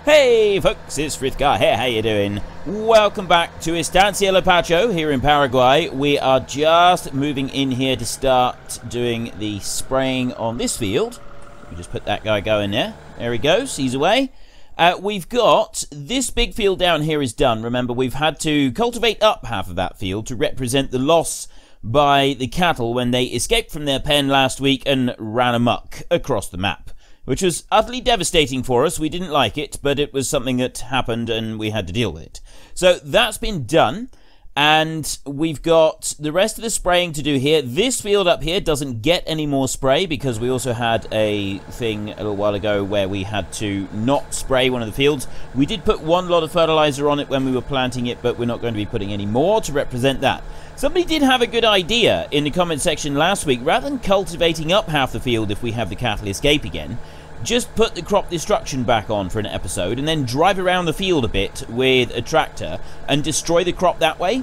Hey folks, it's Frithgar here, how you doing? Welcome back to Estancia Lapacho here in Paraguay. We are just moving in here to start doing the spraying on this field. We just put that guy going there. There he goes, he's away. We've got this big field down here is done. Remember, we've had to cultivate up half of that field to represent the loss by the cattle when they escaped from their pen last week and ran amok across the map, which was utterly devastating for us. We didn't like it, but it was something that happened and we had to deal with it. So that's been done, and we've got the rest of the spraying to do here. This field up here doesn't get any more spray because we also had a thing a little while ago where we had to not spray one of the fields. We did put one lot of fertilizer on it when we were planting it, but we're not going to be putting any more to represent that. Somebody did have a good idea in the comment section last week. Rather than cultivating up half the field if we have the cattle escape again, just put the crop destruction back on for an episode and then drive around the field a bit with a tractor and destroy the crop that way.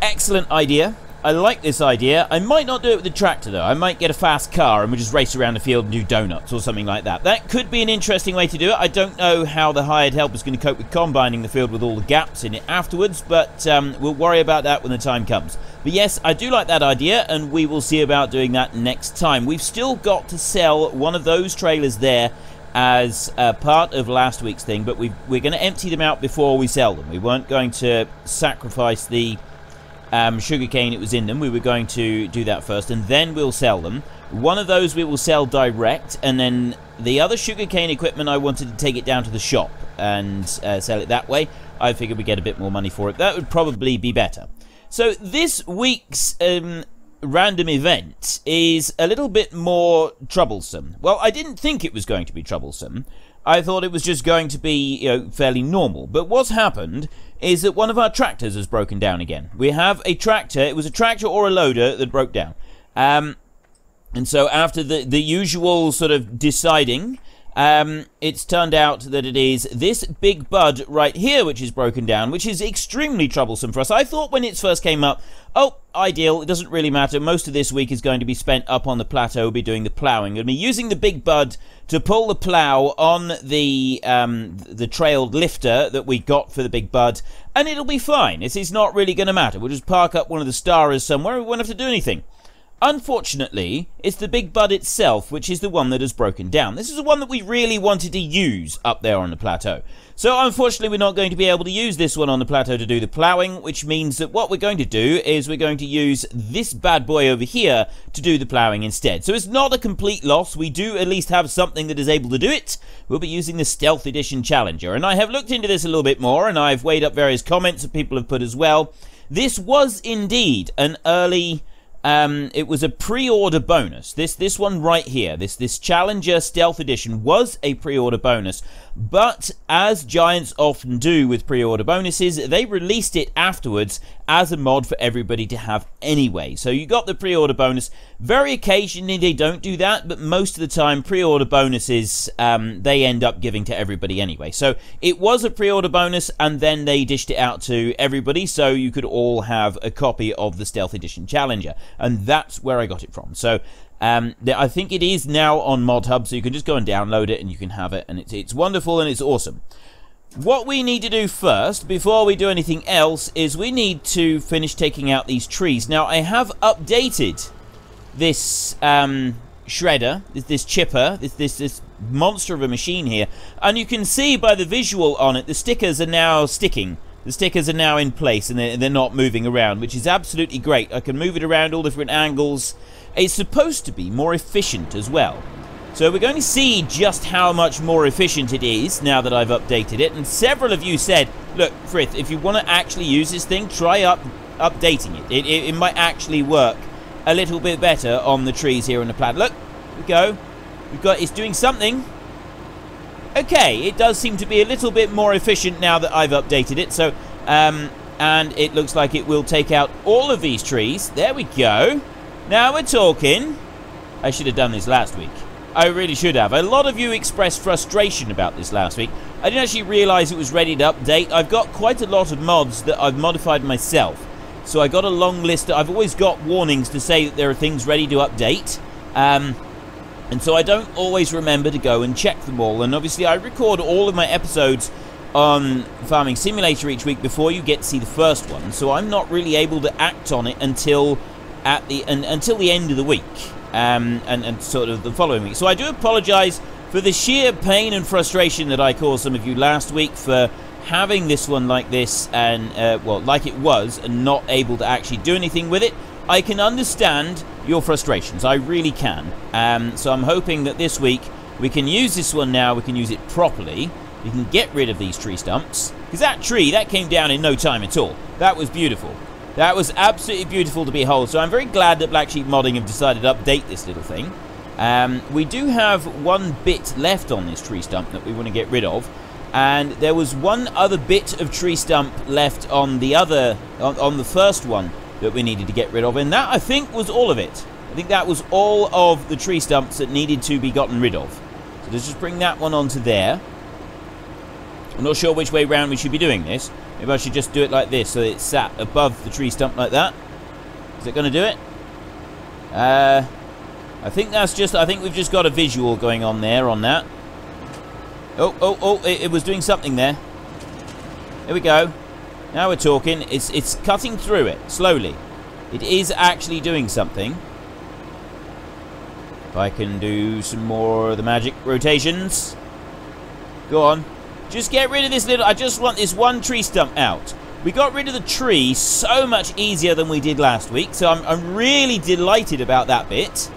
Excellent idea. I like this idea. I might not do it with the tractor though. I might get a fast car and we'll just race around the field and do donuts or something like that. That could be an interesting way to do it. I don't know how the hired helper is going to cope with combining the field with all the gaps in it afterwards, but we'll worry about that when the time comes. But yes, I do like that idea, and we will see about doing that next time. We've still got to sell one of those trailers there as part of last week's thing, but we're going to empty them out before we sell them. We weren't going to sacrifice the sugarcane it was in them. We were going to do that first and then we'll sell them. One of those we will sell direct, and then the other sugarcane equipment I wanted to take it down to the shop and sell it that way. I figured we'd get a bit more money for it. That would probably be better. So this week's random event is a little bit more troublesome. Well, I didn't think it was going to be troublesome. I thought it was just going to be, fairly normal. But what's happened is that one of our tractors has broken down again. We have a tractor. It was a tractor or a loader that broke down. And so after the usual sort of deciding, it's turned out that it is this big bud right here which is broken down, which is extremely troublesome for us. I thought when it first came up, oh, ideal, it doesn't really matter. Most of this week is going to be spent up on the plateau. We'll be doing the ploughing. We'll be using the big bud to pull the plough on the trailed lifter that we got for the big bud, and it'll be fine. It's not really going to matter. We'll just park up one of the starers somewhere. We won't have to do anything. Unfortunately, it's the big bud itself which is the one that has broken down. This is the one that we really wanted to use up there on the plateau. So unfortunately, we're not going to be able to use this one on the plateau to do the ploughing, which means that what we're going to do is we're going to use this bad boy over here to do the ploughing instead. So it's not a complete loss. We do at least have something that is able to do it. We'll be using the Stealth Edition Challenger, and I have looked into this a little bit more, and I've weighed up various comments that people have put as well. This was indeed an early... it was a pre-order bonus. This one right here, this Challenger Stealth Edition was a pre-order bonus, but as Giants often do with pre-order bonuses, they released it afterwards as a mod for everybody to have anyway. So you got the pre-order bonus. Very occasionally they don't do that, but most of the time pre-order bonuses they end up giving to everybody anyway. So it was a pre-order bonus, and then they dished it out to everybody so you could all have a copy of the Stealth Edition Challenger, and that's where I got it from. So I think it is now on Mod Hub, so you can just go and download it and you can have it, and it's wonderful and it's awesome. What we need to do first, before we do anything else, is we need to finish taking out these trees. Now, I have updated this shredder, this chipper, this monster of a machine here, and you can see by the visual on it, the stickers are now sticking. The stickers are now in place and they're not moving around, which is absolutely great. I can move it around all different angles. It's supposed to be more efficient as well. So we're going to see just how much more efficient it is now that I've updated it. And several of you said, look, Frith, if you want to actually use this thing, try updating it. It might actually work a little bit better on the trees here on the plateau. Look, here we go. It's doing something. Okay, it does seem to be a little bit more efficient now that I've updated it. So, and it looks like it will take out all of these trees. There we go. Now we're talking. I should have done this last week. I really should have. A lot of you expressed frustration about this last week. I didn't actually realize it was ready to update. I've got quite a lot of mods that I've modified myself. So I got a long list. I've always got warnings to say that there are things ready to update. And so I don't always remember to go and check them all. And obviously I record all of my episodes on Farming Simulator each week before you get to see the first one. So I'm not really able to act on it until the end of the week. And sort of the following week. So I do apologise for the sheer pain and frustration that I caused some of you last week for having this one like this and, well, like it was, and not able to actually do anything with it. I can understand your frustrations, I really can. So I'm hoping that this week we can use this one now, we can use it properly. We can get rid of these tree stumps. Because that tree, that came down in no time at all. That was beautiful. That was absolutely beautiful to behold. So I'm very glad that Black Sheep Modding have decided to update this little thing. We do have one bit left on this tree stump that we want to get rid of. And there was one other bit of tree stump left on the on the first one that we needed to get rid of, and that I think was all of it. I think that was all of the tree stumps that needed to be gotten rid of. So let's just bring that one onto there. I'm not sure which way round we should be doing this. Maybe I should just do it like this so it's sat above the tree stump like that. Is it going to do it? I think we've just got a visual going on there on that. Oh, it was doing something there. There we go. Now we're talking. It's cutting through it slowly. It is actually doing something. If I can do some more of the magic rotations. Go on. Just get rid of this little... I just want this one tree stump out. We got rid of the tree so much easier than we did last week. So I'm really delighted about that bit.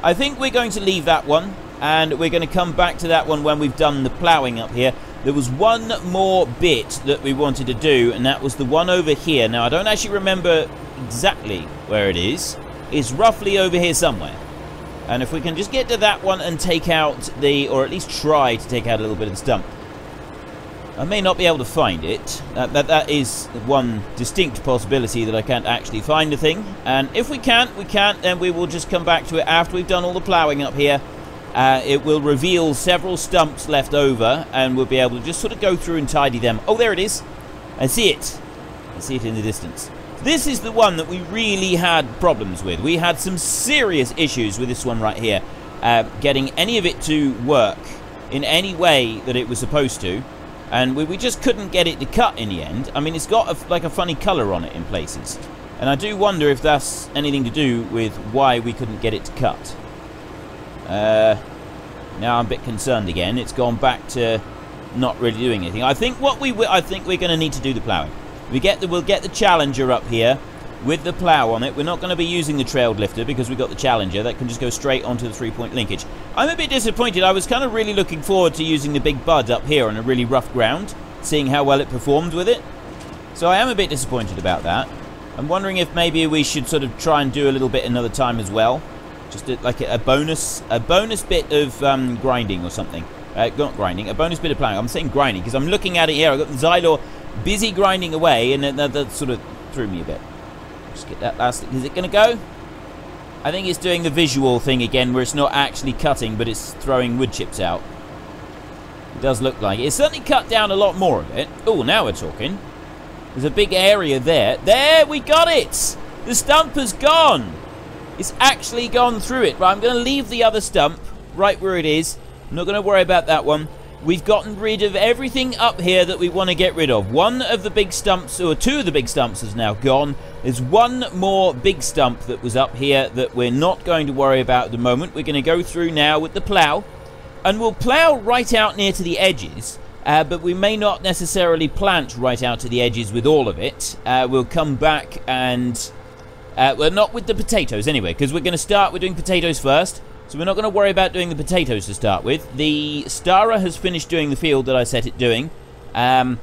I think we're going to leave that one. And we're going to come back to that one when we've done the ploughing up here. There was one more bit that we wanted to do, and that was the one over here. Now, I don't actually remember exactly where it is. It's roughly over here somewhere. And if we can just get to that one and take out the... or at least try to take out a little bit of the stump. I may not be able to find it. That is one distinct possibility that I can't actually find the thing. And if we can't, then we will just come back to it after we've done all the ploughing up here. It will reveal several stumps left over, and we'll be able to just sort of go through and tidy them. Oh, there it is. I see it. I see it in the distance. This is the one that we really had problems with. We had some serious issues with this one right here. Getting any of it to work in any way that it was supposed to. And we just couldn't get it to cut in the end. I mean, it's got like a funny colour on it in places. And I do wonder if that's anything to do with why we couldn't get it to cut. Now I'm a bit concerned again. It's gone back to not really doing anything. I think I think we're going to need to do the ploughing. We'll get the Challenger up here with the plough on it. We're not going to be using the trailed lifter because we've got the Challenger that can just go straight onto the 3-point linkage. I'm a bit disappointed. I was kind of really looking forward to using the big bud up here on a really rough ground, seeing how well it performed with it. So I am a bit disappointed about that. I'm wondering if maybe we should sort of try and do a little bit another time as well. Just like a bonus bit of grinding or something. Not grinding, a bonus bit of ploughing. I'm saying grinding because I'm looking at it here. I've got the Xylor busy grinding away, and that sort of threw me a bit. Just get that last... Is it going to go? I think it's doing the visual thing again where it's not actually cutting, but it's throwing wood chips out. It does look like it. It's certainly cut down a lot more of it. Oh, now we're talking. There's a big area there. There, we got it! The stump has gone! It's actually gone through it. Right, I'm going to leave the other stump right where it is. I'm not going to worry about that one. We've gotten rid of everything up here that we want to get rid of. One of the big stumps, or two of the big stumps, is now gone. There's one more big stump that was up here that we're not going to worry about at the moment. We're going to go through now with the plough. And we'll plough right out near to the edges. But we may not necessarily plant right out to the edges with all of it. We'll come back and... well, not with the potatoes anyway, because we're doing potatoes first. So we're not going to worry about doing the potatoes to start with. The Stara has finished doing the field that I set it doing. It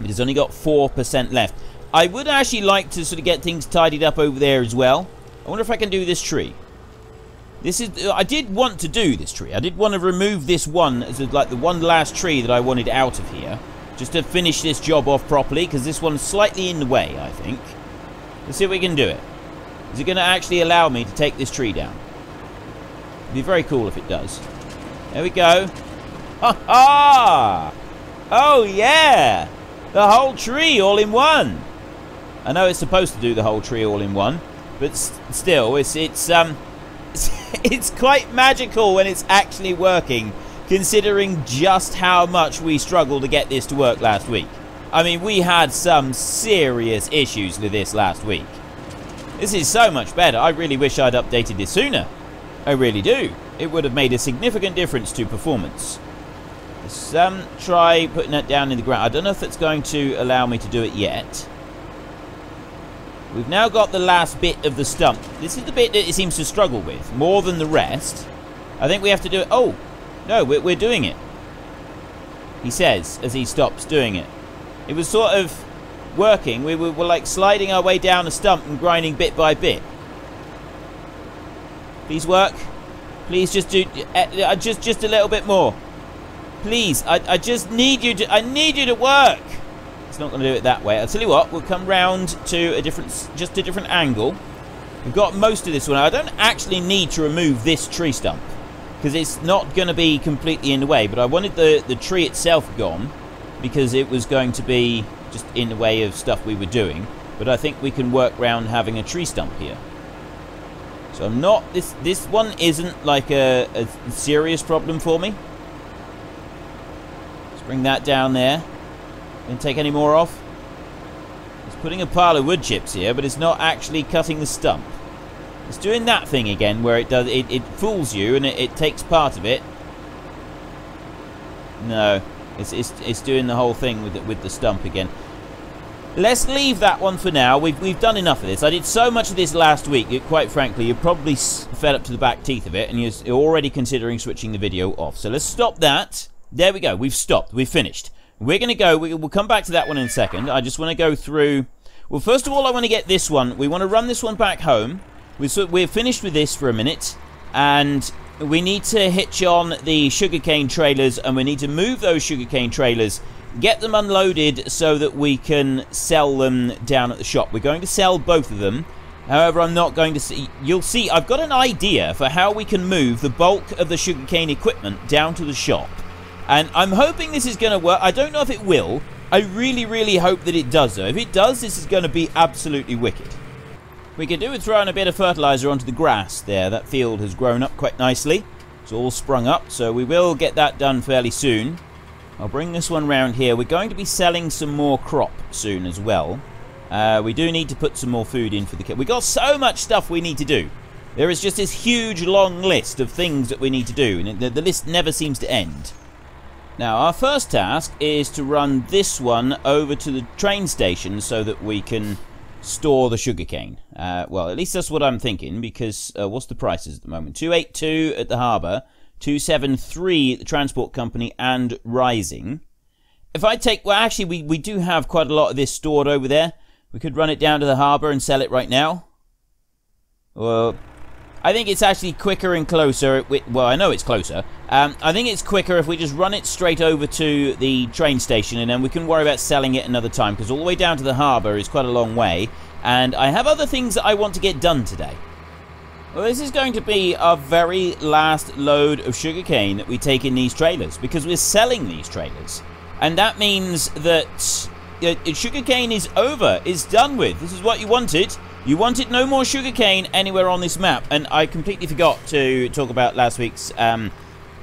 has only got 4% left. I would actually like to sort of get things tidied up over there as well. I wonder if I can do this tree. I did want to do this tree. I did want to remove this one as like the one last tree that I wanted out of here. Just to finish this job off properly, because this one's slightly in the way, I think. Let's see if we can do it. Is it going to actually allow me to take this tree down? It'd be very cool if it does. There we go. Ha ha! Oh yeah! The whole tree all in one. I know it's supposed to do the whole tree all in one, but still, it's it's quite magical when it's actually working, considering just how much we struggled to get this to work last week. I mean, we had some serious issues with this last week. This is so much better. I really wish I'd updated this sooner. I really do. It would have made a significant difference to performance. Let's try putting that down in the ground. I don't know if it's going to allow me to do it yet. We've now got the last bit of the stump. This is the bit that it seems to struggle with, more than the rest. I think we have to do it. Oh, no, we're doing it. He says, as he stops doing it. It was sort of working. We were like sliding our way down a stump and grinding bit by bit. Please work. Please just do just a little bit more. Please, I just need you to. I need you to work. It's not going to do it that way. I'll tell you what. We'll come round to a different angle. We've got most of this one. I don't actually need to remove this tree stump because it's not going to be completely in the way. But I wanted the tree itself gone because it was going to be just in the way of stuff we were doing. But I think we can work around having a tree stump here. So I'm not. This one isn't like a serious problem for me. Let's bring that down there. Didn't take any more off. It's putting a pile of wood chips here, but it's not actually cutting the stump. It's doing that thing again where it fools you and it takes part of it. No, it's doing the whole thing with the stump again. Let's leave that one for now. We've done enough of this. I did so much of this last week. Quite frankly, you're probably fed up to the back teeth of it, and you're already considering switching the video off. So let's stop that. There we go. We've stopped. We've finished. We're going to go. We'll come back to that one in a second. I just want to go through. Well, first of all, I want to get this one. We want to run this one back home. We're finished with this for a minute, and we need to hitch on the sugarcane trailers, and we need to move those sugarcane trailers, get them unloaded so that we can sell them down at the shop. We're going to sell both of them. However, I'm not going to see. You'll see, I've got an idea for how we can move the bulk of the sugarcane equipment down to the shop. And I'm hoping this is going to work. I don't know if it will. I really, really hope that it does, though. If it does, this is going to be absolutely wicked. We could do with throwing a bit of fertilizer onto the grass there. That field has grown up quite nicely. It's all sprung up, so we will get that done fairly soon. I'll bring this one round here. We're going to be selling some more crop soon as well. We do need to put some more food in for the kit. We've got so much stuff we need to do. There is just this huge, long list of things that we need to do, and the list never seems to end. Now, our first task is to run this one over to the train station so that we can store the sugarcane. Well, at least that's what I'm thinking, because what's the prices at the moment? 282 at the harbour, 273 at the transport company, and rising. If I take... Well, actually, we do have quite a lot of this stored over there. We could run it down to the harbour and sell it right now. Well, I think it's actually quicker and closer. Well, I know it's closer. I think it's quicker if we just run it straight over to the train station, and then we can worry about selling it another time, because all the way down to the harbour is quite a long way, and I have other things that I want to get done today. Well, this is going to be our very last load of sugarcane that we take in these trailers, because we're selling these trailers. And that means that sugarcane is over. It's done with. This is what you wanted. You wanted no more sugarcane anywhere on this map, and I completely forgot to talk about last week's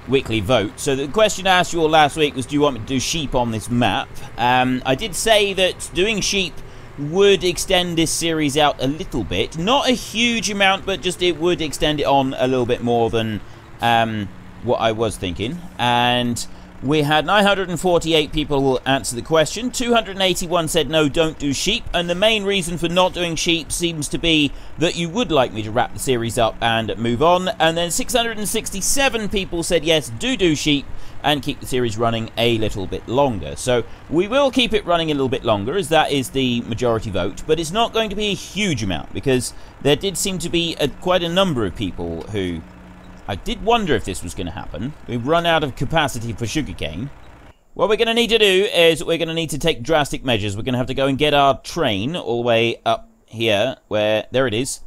weekly vote. So the question I asked you all last week was, do you want me to do sheep on this map? I did say that doing sheep would extend this series out a little bit. Not a huge amount, but just it would extend it on a little bit more than what I was thinking. And we had 948 people answer the question. 281 said no, don't do sheep. And the main reason for not doing sheep seems to be that you would like me to wrap the series up and move on. And then 667 people said yes, do sheep and keep the series running a little bit longer. So we will keep it running a little bit longer, as that is the majority vote. But it's not going to be a huge amount, because there did seem to be quite a number of people who... I did wonder if this was going to happen. We've run out of capacity for sugarcane. What we're going to need to do is we're going to need to take drastic measures. We're going to have to go and get our train all the way up here, where... There it is.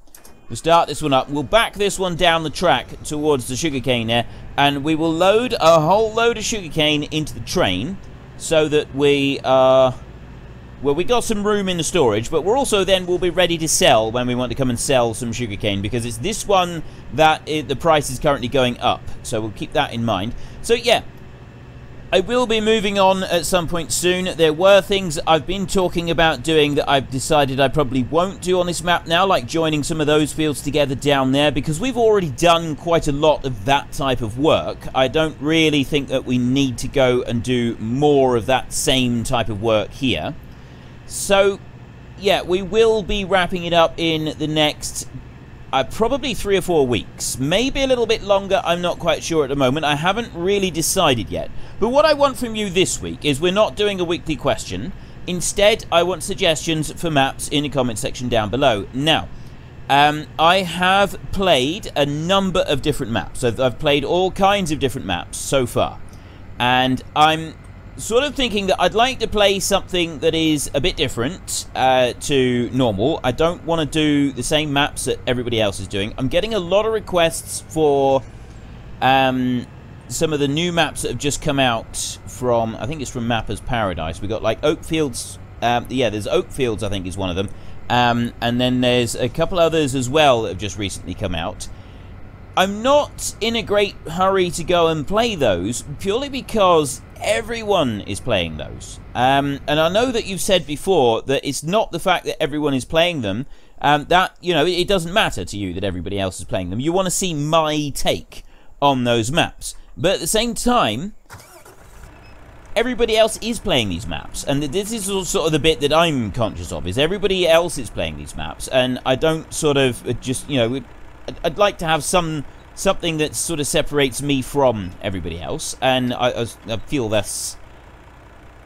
We'll start this one up. We'll back this one down the track towards the sugarcane there, and we will load a whole load of sugarcane into the train so that we are well, we got some room in the storage, but we're also then we'll be ready to sell when we want to come and sell some sugarcane, because it's this one that the price is currently going up. So we'll keep that in mind. So yeah, I will be moving on at some point soon. There were things I've been talking about doing that I've decided I probably won't do on this map now, like joining some of those fields together down there, because we've already done quite a lot of that type of work. I don't really think that we need to go and do more of that same type of work here. So, yeah, we will be wrapping it up in the next probably 3 or 4 weeks. Maybe a little bit longer, I'm not quite sure at the moment. I haven't really decided yet. But what I want from you this week is we're not doing a weekly question. Instead, I want suggestions for maps in the comment section down below. Now, I have played a number of different maps. I've played all kinds of different maps so far. And I'm sort of thinking that I'd like to play something that is a bit different to normal. I don't want to do the same maps that everybody else is doing. I'm getting a lot of requests for some of the new maps that have just come out from, I think it's from Mapper's Paradise. We got like Oakfields. Yeah, there's Oakfields, I think is one of them. And then there's a couple others as well that have just recently come out. I'm not in a great hurry to go and play those, purely because everyone is playing those. And I know that you've said before that it's not the fact that everyone is playing them, that, you know, it doesn't matter to you that everybody else is playing them. You want to see my take on those maps. But at the same time, everybody else is playing these maps, and this is sort of the bit that I'm conscious of, is everybody else is playing these maps, and I don't sort of just, you know, I'd like to have something that sort of separates me from everybody else, and I feel that's,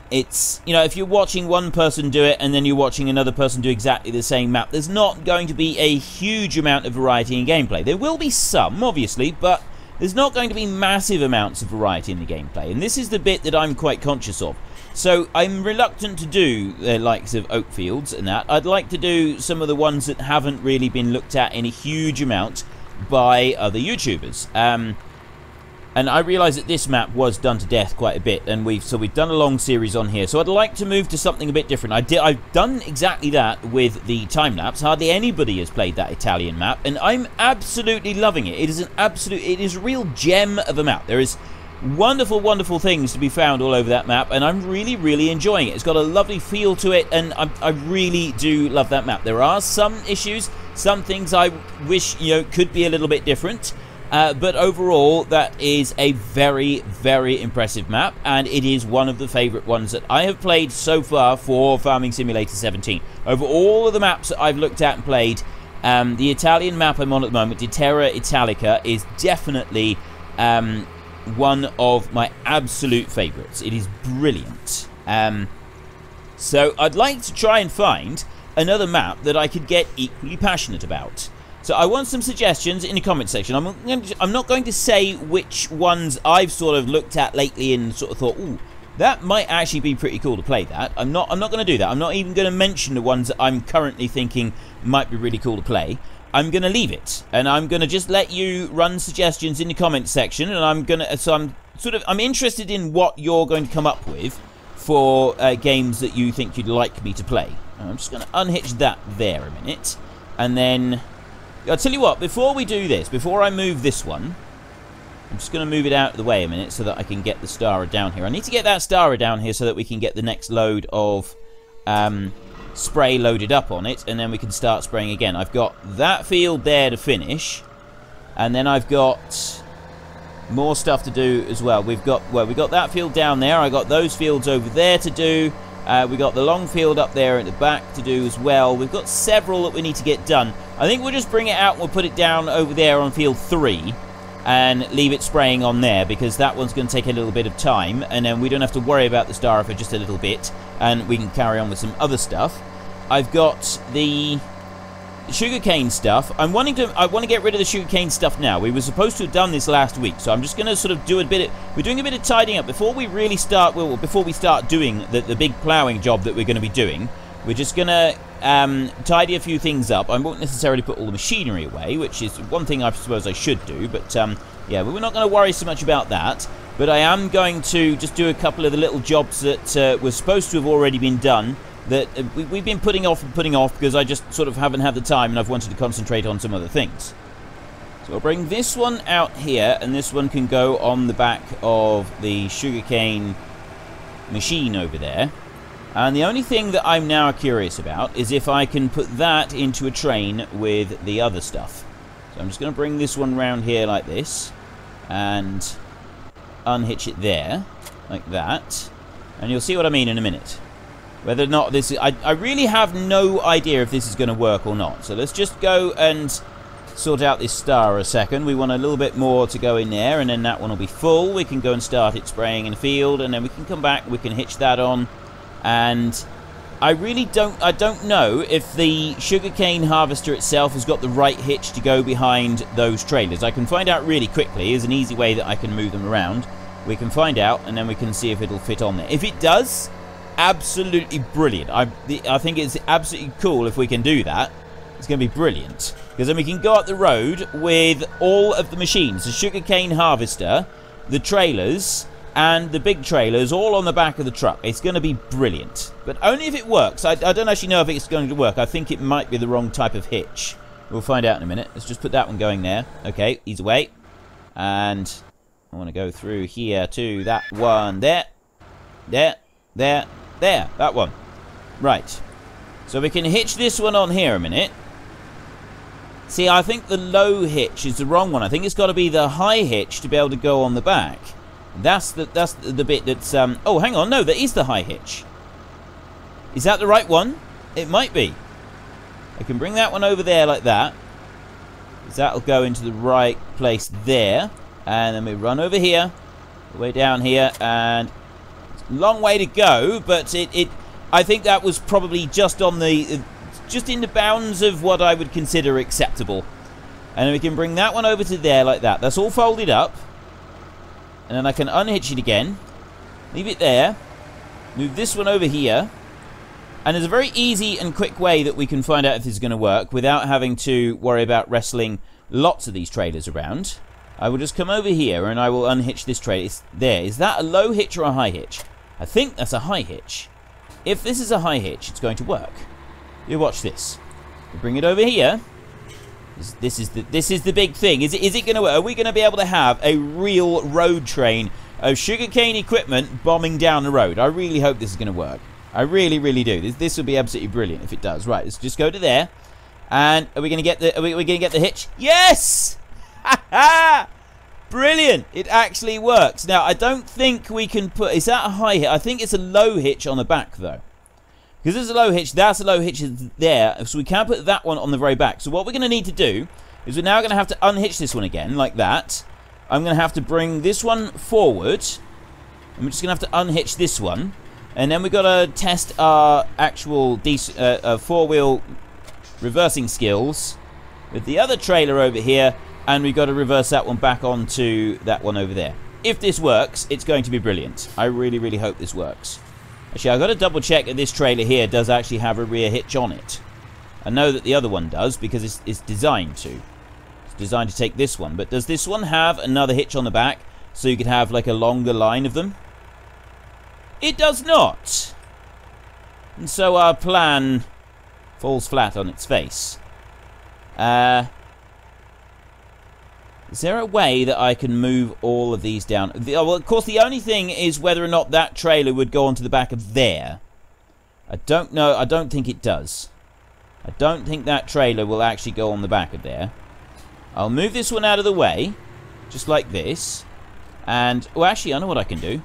it's, you know, if you're watching one person do it and then you're watching another person do exactly the same map, there's not going to be a huge amount of variety in gameplay. There will be some, obviously, but there's not going to be massive amounts of variety in the gameplay, and this is the bit that I'm quite conscious of. So I'm reluctant to do the likes of Oakfields and that. I'd like to do some of the ones that haven't really been looked at in a huge amount by other YouTubers. And I realise that this map was done to death quite a bit, and we've done a long series on here. So I'd like to move to something a bit different. I've done exactly that with the time-lapse. Hardly anybody has played that Italian map, and I'm absolutely loving it. It is a real gem of a map. There is wonderful, wonderful things to be found all over that map, and I'm really, really enjoying it. It's got a lovely feel to it, and I really do love that map. There are some issues, some things I wish, you know, could be a little bit different. But overall, that is a very, very impressive map, and it is one of the favourite ones that I have played so far for Farming Simulator 17. Over all of the maps that I've looked at and played, the Italian map I'm on at the moment, Di Terra Italica, is definitely one of my absolute favourites. It is brilliant. So I'd like to try and find another map that I could get equally passionate about. So I want some suggestions in the comment section. I'm not going to say which ones I've sort of looked at lately and sort of thought, ooh, that might actually be pretty cool to play that. I'm not going to do that. I'm not even going to mention the ones that I'm currently thinking might be really cool to play. I'm going to leave it, and I'm going to just let you run suggestions in the comment section, and I'm interested in what you're going to come up with for games that you think you'd like me to play. I'm just going to unhitch that there a minute, and then I'll tell you what, before we do this, before I move this one, I'm just going to move it out of the way a minute so that I can get the Stara down here. I need to get that Stara down here so that we can get the next load of spray loaded up on it, and then we can start spraying again. I've got that field there to finish, and then I've got more stuff to do as well. We've got that field down there. I got those fields over there to do. We got the long field up there at the back to do as well. We've got several that we need to get done. I think we'll just bring it out and we'll put it down over there on field 3 and leave it spraying on there, because that one's going to take a little bit of time, and then we don't have to worry about the Stara for just a little bit, and we can carry on with some other stuff. I've got the sugarcane stuff. I want to get rid of the sugarcane stuff now. We were supposed to have done this last week, so I'm just going to sort of do we're doing a bit of tidying up before we really start. Well, before we start doing the big ploughing job that we're going to be doing. We're just going to tidy a few things up. I won't necessarily put all the machinery away, which is one thing I suppose I should do, but yeah, we're not going to worry so much about that. But I am going to just do a couple of the little jobs that were supposed to have already been done that we've been putting off because I just sort of haven't had the time and I've wanted to concentrate on some other things. So I'll bring this one out here, and this one can go on the back of the sugarcane machine over there. And the only thing that I'm now curious about is if I can put that into a train with the other stuff. So I'm just going to bring this one round here like this and unhitch it there like that, and you'll see what I mean in a minute. Whether or not this is, I really have no idea if this is going to work or not. So let's just go and sort out this star a second. We want a little bit more to go in there, and then that one will be full. We can go and start it spraying in the field, and then we can come back, we can hitch that on. And I really don't know if the sugarcane harvester itself has got the right hitch to go behind those trailers. I can find out really quickly. There's an easy way that I can move them around. We can find out, and then we can see if it'll fit on there. If it does, absolutely brilliant. I think it's absolutely cool if we can do that. It's going to be brilliant, because then we can go up the road with all of the machines, the sugarcane harvester, the trailers, and the big trailers all on the back of the truck. It's going to be brilliant, but only if it works. I don't actually know if it's going to work. I think it might be the wrong type of hitch. We'll find out in a minute. Let's just put that one going there. Okay, ease away. And I want to go through here to that one there. There. That one. Right. So we can hitch this one on here a minute. See, I think the low hitch is the wrong one. I think it's got to be the high hitch to be able to go on the back. That's the bit that's... oh, hang on. No, that is the high hitch. Is that the right one? It might be. I can bring that one over there like that. That'll go into the right place there. And then we run over here. Way down here. And it's a long way to go. But I think that was probably just on the... just in the bounds of what I would consider acceptable. And then we can bring that one over to there like that. That's all folded up. And then I can unhitch it again. Leave it there. Move this one over here. And there's a very easy and quick way that we can find out if this is going to work without having to worry about wrestling lots of these trailers around. I will just come over here and I will unhitch this trailer. It's there. Is that a low hitch or a high hitch? I think that's a high hitch. If this is a high hitch, it's going to work. You watch this. We bring it over here. This is the big thing. Is it going to work? Are we going to be able to have a real road train of sugarcane equipment bombing down the road? I really hope this is going to work. I really, really do. This will be absolutely brilliant if it does. Right, let's just go to there. And are we going to get the? Are we going to get the hitch? Yes! Ha ha! Brilliant! It actually works. Now I don't think we can put. Is that a high hitch? I think it's a low hitch on the back though. Because there's a low hitch, that's a low hitch there, so we can put that one on the very back. So what we're going to need to do is we're now going to have to unhitch this one again, like that. I'm going to have to bring this one forward, and we're just going to have to unhitch this one. And then we've got to test our actual four-wheel reversing skills with the other trailer over here, and we've got to reverse that one back onto that one over there. If this works, it's going to be brilliant. I really, really hope this works. Actually, I've got to double check that this trailer here does actually have a rear hitch on it. I know that the other one does because it's designed to. It's designed to take this one. But does this one have another hitch on the back so you could have like a longer line of them? It does not. And so our plan falls flat on its face. Is there a way that I can move all of these down? Well, of course, the only thing is whether or not that trailer would go onto the back of there. I don't know. I don't think it does. I don't think that trailer will actually go on the back of there. I'll move this one out of the way, just like this. And, well, actually, I know what I can do.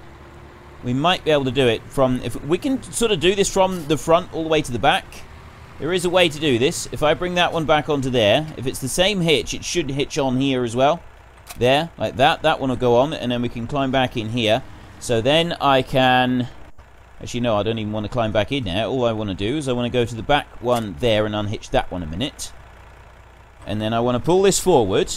We might be able to do it from... If we can sort of do this from the front all the way to the back. There is a way to do this. If I bring that one back onto there, if it's the same hitch, it should hitch on here as well. There, like that. That one will go on, and then we can climb back in here. So then I can... Actually, no, I don't even want to climb back in there. All I want to do is I want to go to the back one there and unhitch that one a minute. And then I want to pull this forward.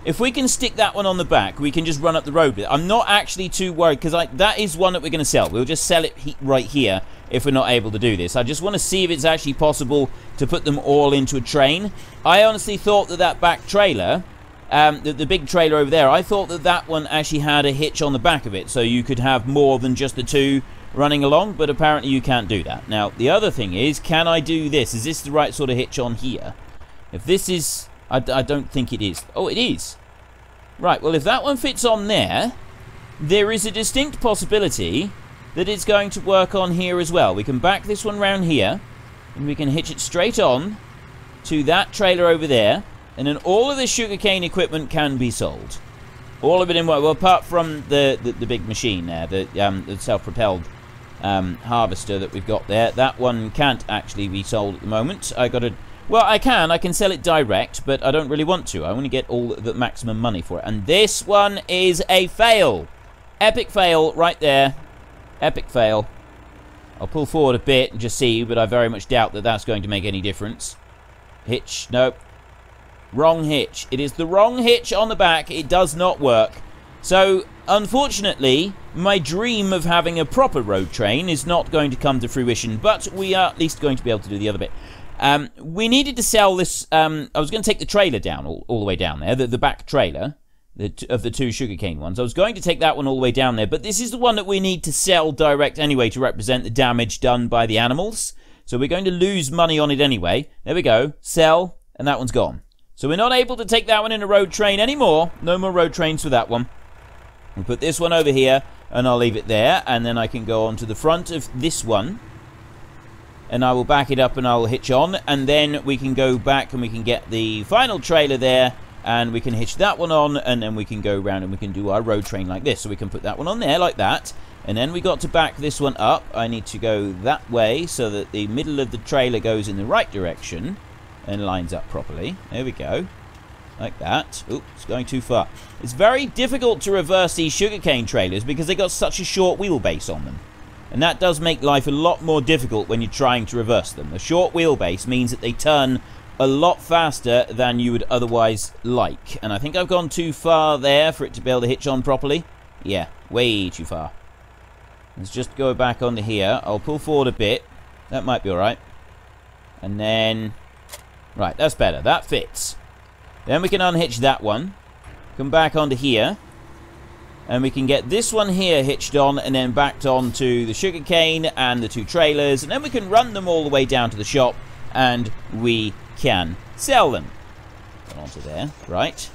If we can stick that one on the back, we can just run up the road with it. I'm not actually too worried, because that is one that we're going to sell. We'll just sell it right here if we're not able to do this. I just want to see if it's actually possible to put them all into a train. I honestly thought that that back trailer, the big trailer over there, I thought that that one actually had a hitch on the back of it, so you could have more than just the two running along, but apparently you can't do that. Now, the other thing is, can I do this? Is this the right sort of hitch on here? If this is... I don't think it is. Oh, it is. Right, well, if that one fits on there, there is a distinct possibility that it's going to work on here as well. We can back this one round here, and we can hitch it straight on to that trailer over there, and then all of this sugarcane equipment can be sold. All of it in one. Well, apart from the big machine there, the self-propelled harvester that we've got there. That one can't actually be sold at the moment. Well, I can sell it direct, but I don't really want to. I want to get all the maximum money for it. And this one is a fail. Epic fail right there. Epic fail. I'll pull forward a bit and just see, but I very much doubt that that's going to make any difference. Hitch, nope. Wrong hitch. It is the wrong hitch on the back. It does not work. So, unfortunately, my dream of having a proper road train is not going to come to fruition, but we are at least going to be able to do the other bit. We needed to sell this. I was going to take the trailer down, all the way down there, the back trailer of the two sugarcane ones. I was going to take that one all the way down there, but this is the one that we need to sell direct anyway to represent the damage done by the animals. So we're going to lose money on it anyway. There we go. Sell, and that one's gone. So we're not able to take that one in a road train anymore. No more road trains for that one. We'll put this one over here, and I'll leave it there, and then I can go on to the front of this one, and I will back it up and I'll hitch on, and then we can go back and we can get the final trailer there, and we can hitch that one on, and then we can go around and we can do our road train like this. So we can put that one on there like that, and then we got to back this one up. I need to go that way so that the middle of the trailer goes in the right direction and lines up properly. There we go. Like that. Oops, it's going too far. It's very difficult to reverse these sugarcane trailers because they got such a short wheelbase on them. And that does make life a lot more difficult when you're trying to reverse them. The short wheelbase means that they turn a lot faster than you would otherwise like. And I think I've gone too far there for it to be able to hitch on properly. Yeah, way too far. Let's just go back onto here. I'll pull forward a bit. That might be alright. And then... right, that's better. That fits. Then we can unhitch that one. Come back onto here. And we can get this one here hitched on and then backed onto the sugarcane and the two trailers. And then we can run them all the way down to the shop. And we can sell them. Go onto there. Right.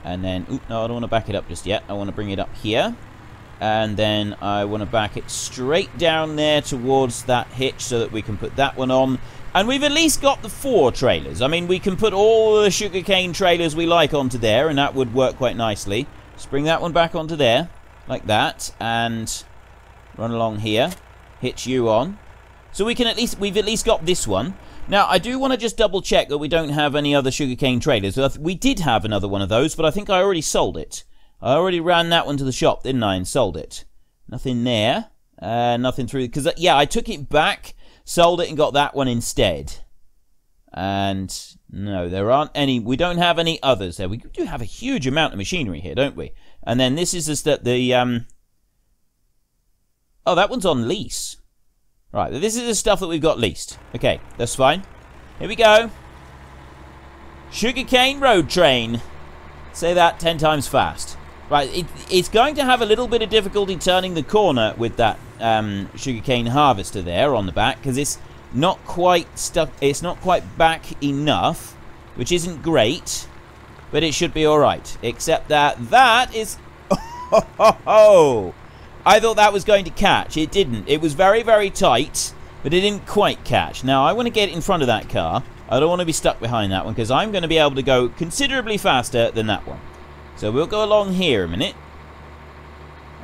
And then... oop, no, I don't want to back it up just yet. I want to bring it up here. And then I want to back it straight down there towards that hitch so that we can put that one on. And we've at least got the 4 trailers. I mean, we can put all the sugarcane trailers we like onto there, and that would work quite nicely. Just bring that one back onto there, like that, and run along here. Hitch you on. So we've at least got this one. Now, I do want to just double check that we don't have any other sugarcane trailers. We did have another one of those, but I think I already sold it. I already ran that one to the shop, didn't I, and sold it. Nothing there. Nothing through, because, yeah, I took it back, sold it, and got that one instead. And no, there aren't any. We don't have any others there. We do have a huge amount of machinery here, don't we? And then this is just the oh, that one's on lease. Right, this is the stuff that we've got leased. Okay, that's fine. Here we go. Sugarcane road train. Say that 10 times fast. Right, it's going to have a little bit of difficulty turning the corner with that sugarcane harvester there on the back, because it's not quite stuck. It's not quite back enough, which isn't great, but it should be all right. Except that is. Oh, I thought that was going to catch. It didn't. It was very, very tight, but it didn't quite catch. Now I want to get in front of that car. I don't want to be stuck behind that one because I'm going to be able to go considerably faster than that one. So we'll go along here a minute.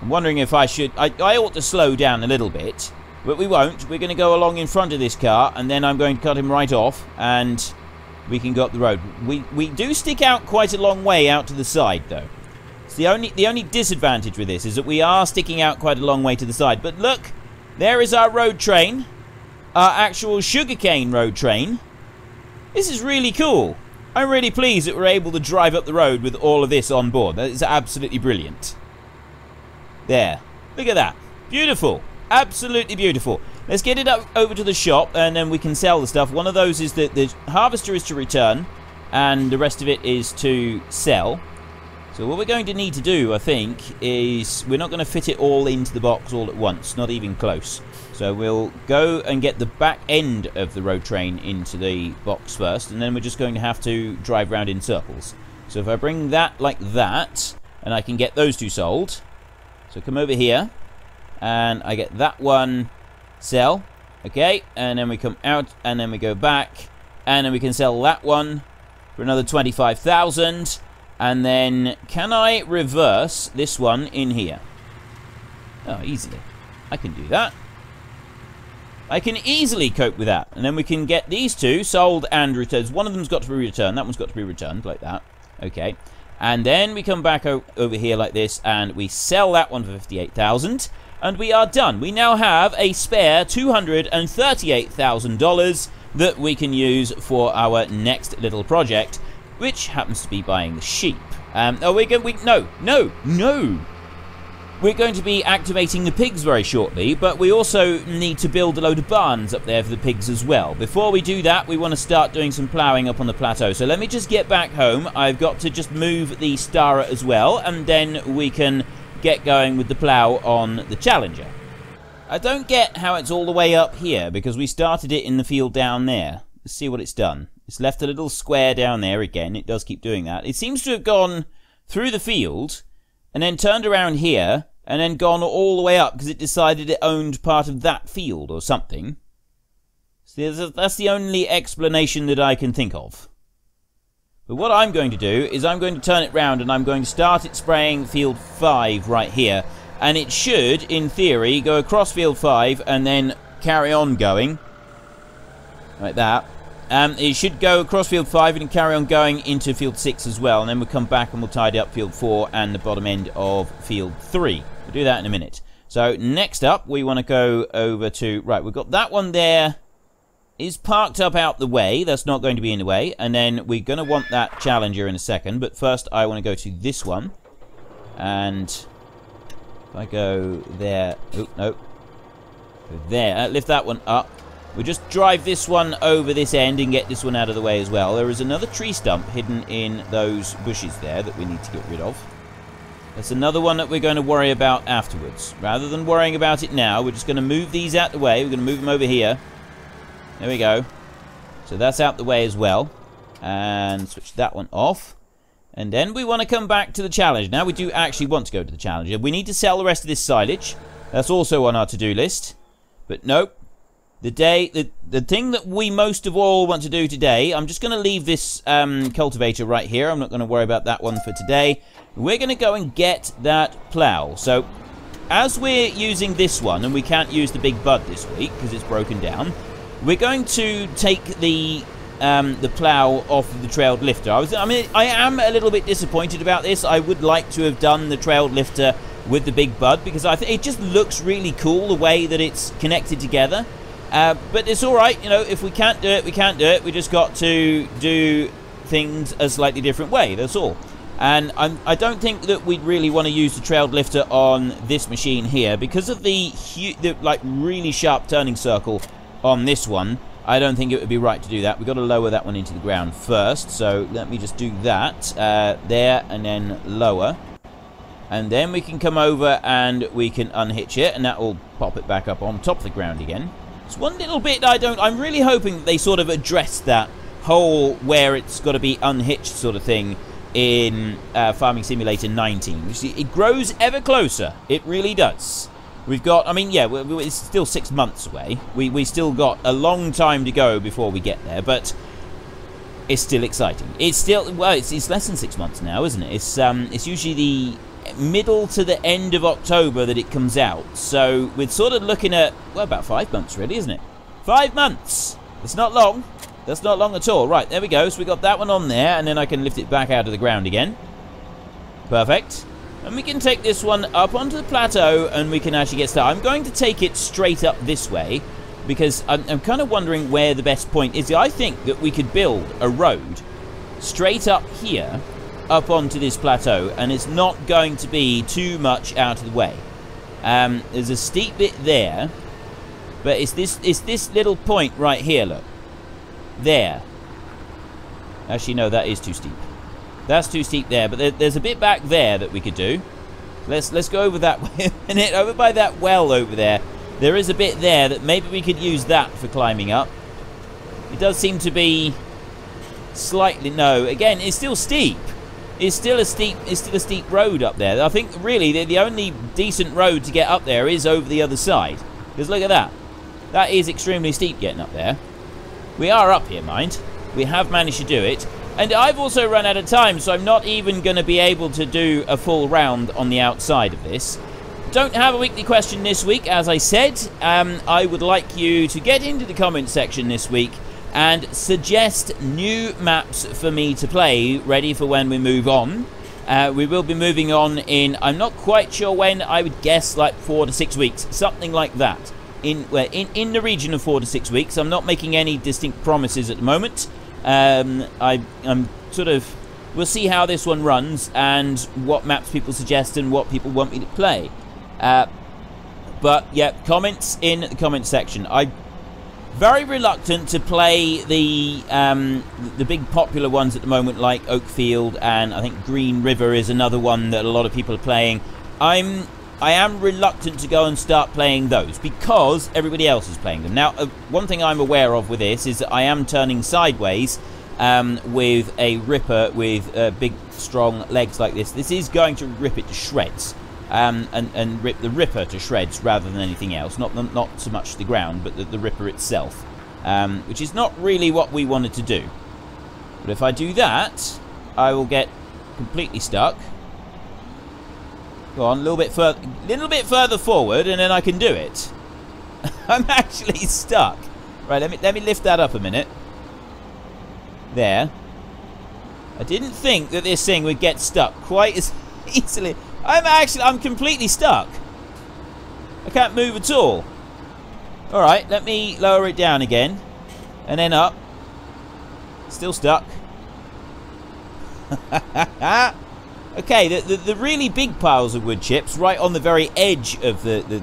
I'm wondering if I should... I ought to slow down a little bit, but we won't. We're going to go along in front of this car, and then I'm going to cut him right off, and we can go up the road. We do stick out quite a long way out to the side, though. It's the only disadvantage with this is that we are sticking out quite a long way to the side. But look, there is our road train. Our actual sugarcane road train. This is really cool. I'm really pleased that we're able to drive up the road with all of this on board. That is absolutely brilliant. There. Look at that. Beautiful. Absolutely beautiful. Let's get it up over to the shop and then we can sell the stuff. One of those is that the harvester is to return and the rest of it is to sell. So what we're going to need to do, I think, is we're not going to fit it all into the box all at once, not even close. So we'll go and get the back end of the road train into the box first, and then we're just going to have to drive around in circles. So if I bring that like that, and I can get those two sold. So come over here, and I get that one sell. Okay, and then we come out, and then we go back, and then we can sell that one for another 25,000. And then, can I reverse this one in here? Oh, easily. I can do that. I can easily cope with that. And then we can get these two sold and returned. One of them's got to be returned. That one's got to be returned, like that. Okay. And then we come back over here like this, and we sell that one for 58,000. And we are done. We now have a spare $238,000 that we can use for our next little project, which happens to be buying the sheep. No. We're going to be activating the pigs very shortly, but we also need to build a load of barns up there for the pigs as well. Before we do that, we want to start doing some ploughing up on the plateau. So let me just get back home. I've got to just move the Stara as well, and then we can get going with the plough on the Challenger. I don't get how it's all the way up here, because we started it in the field down there. Let's see what it's done. It's left a little square down there again. It does keep doing that. It seems to have gone through the field and then turned around here and then gone all the way up because it decided it owned part of that field or something. So that's the only explanation that I can think of. But what I'm going to do is I'm going to turn it round and I'm going to start it spraying field 5 right here. And it should, in theory, go across field 5 and then carry on going. Like that. It should go across field 5 and carry on going into field 6 as well. And then we'll come back and we'll tidy up field 4 and the bottom end of field 3. We'll do that in a minute. So next up, we want to go over to... Right, we've got that one there. Is parked up out the way. That's not going to be in the way. And then we're going to want that Challenger in a second. But first, I want to go to this one. And if I go there... Oh, no. Go there. Lift that one up. We'll just drive this one over this end and get this one out of the way as well. There is another tree stump hidden in those bushes there that we need to get rid of. That's another one that we're going to worry about afterwards. Rather than worrying about it now, we're just going to move these out the way. We're going to move them over here. There we go. So that's out the way as well. And switch that one off. And then we want to come back to the Challenger. Now we do actually want to go to the Challenger. We need to sell the rest of this silage. That's also on our to-do list. But nope. The thing that we most of all want to do today, I'm just going to leave this cultivator right here. I'm not going to worry about that one for today. We're going to go and get that plow. So, as we're using this one, and we can't use the big bud this week because it's broken down, we're going to take the plow off of the trailed lifter. I am a little bit disappointed about this. I would like to have done the trailed lifter with the big bud because I think it just looks really cool the way that it's connected together. But it's alright, you know, if we can't do it, we can't do it. We just got to do things a slightly different way, that's all. And I don't think that we'd really want to use the trailed lifter on this machine here. Because of the like, really sharp turning circle on this one, I don't think it would be right to do that. We've got to lower that one into the ground first. So let me just do that, there, and then lower. And then we can come over and we can unhitch it, and that will pop it back up on top of the ground again. It's one little bit I'm really hoping that they sort of address that whole where it's got to be unhitched sort of thing in Farming Simulator 19. You see, it grows ever closer. It really does. We've got, I mean, yeah, it's still 6 months away. We still got a long time to go before we get there, but it's still exciting. It's still, well, it's less than 6 months now, isn't it? It's usually the middle to the end of October that it comes out. So we're sort of looking at, well, about 5 months really, isn't it? 5 months! It's not long. That's not long at all. Right, there we go. So we got that one on there, and then I can lift it back out of the ground again. Perfect. And we can take this one up onto the plateau, and we can actually get started. I'm going to take it straight up this way, because I'm kind of wondering where the best point is. I think that we could build a road straight up here, up onto this plateau, and it's not going to be too much out of the way. There's a steep bit there, but it's this little point right here, look. There. Actually, no, that is too steep. That's too steep there, but there's a bit back there that we could do. Let's go over that way a minute. Over by that well over there. There is a bit there that maybe we could use that for climbing up. It does seem to be slightly... No, again, it's still steep. It's still a steep road up there. I think, really, the only decent road to get up there is over the other side. Because look at that. That is extremely steep getting up there. We are up here, mind. We have managed to do it. And I've also run out of time, so I'm not even going to be able to do a full round on the outside of this. Don't have a weekly question this week, as I said. I would like you to get into the comment section this week and suggest new maps for me to play, ready for when we move on. We will be moving on in, I'm not quite sure when, I would guess like 4 to 6 weeks, something like that. In the region of 4 to 6 weeks. I'm not making any distinct promises at the moment. I'm sort of... We'll see how this one runs and what maps people suggest and what people want me to play. But yeah, comments in the comment section. I'm very reluctant to play the big popular ones at the moment, like Oakfield, and I think Green River is another one that a lot of people are playing. I am reluctant to go and start playing those because everybody else is playing them. Now, one thing I'm aware of with this is that I am turning sideways with a ripper with big, strong legs like this. This is going to rip it to shreds. And rip the ripper to shreds rather than anything else. Not so much the ground, but the ripper itself. Which is not really what we wanted to do. But if I do that, I will get completely stuck. Go on, a little bit further forward, and then I can do it. I'm actually stuck. Right, let me lift that up a minute. There. I didn't think that this thing would get stuck quite as easily. I'm completely stuck. I can't move at all. Alright, let me lower it down again. And then up. Still stuck. Okay, the really big piles of wood chips right on the very edge of the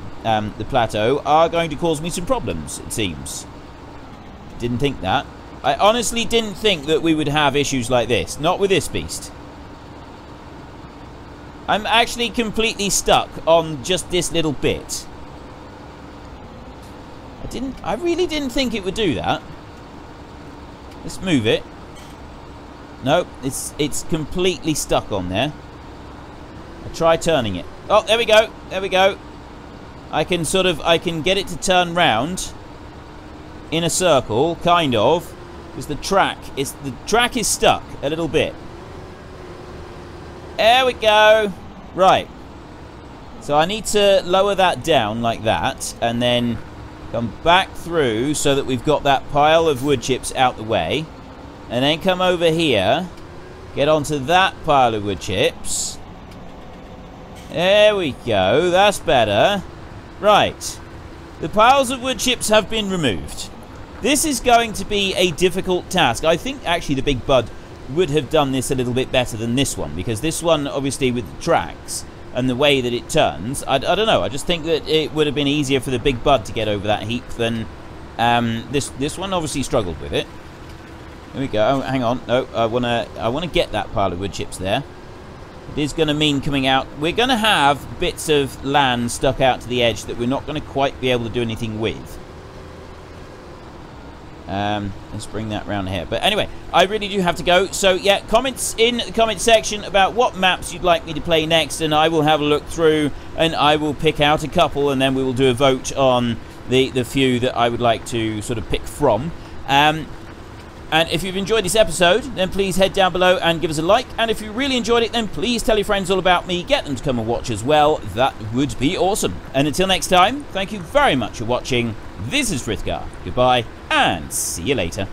plateau are going to cause me some problems, it seems. Didn't think that. I honestly didn't think that we would have issues like this. Not with this beast. I'm actually completely stuck on just this little bit. I really didn't think it would do that. Let's move it. No, it's completely stuck on there. I'll try turning it. Oh, there we go. There we go. I can get it to turn round in a circle, kind of, because the track is stuck a little bit. There we go. Right. So I need to lower that down like that, and then come back through so that we've got that pile of wood chips out the way. And then come over here, get onto that pile of wood chips. There we go, that's better. Right, the piles of wood chips have been removed. This is going to be a difficult task. I think actually the Big Bud would have done this a little bit better than this one, because this one, obviously, with the tracks and the way that it turns, I don't know, I just think that it would have been easier for the Big Bud to get over that heap than this one obviously struggled with it. There we go. Oh, hang on. No, I wanna get that pile of wood chips there. It is going to mean coming out. We're going to have bits of land stuck out to the edge that we're not going to quite be able to do anything with. Let's bring that round here. But anyway, I really do have to go. So yeah, comments in the comment section about what maps you'd like me to play next, and I will have a look through and I will pick out a couple, and then we will do a vote on the few that I would like to sort of pick from. And if you've enjoyed this episode, then please head down below and give us a like. And if you really enjoyed it, then please tell your friends all about me. Get them to come and watch as well. That would be awesome. And until next time, thank you very much for watching. This is Frithgar. Goodbye, and see you later.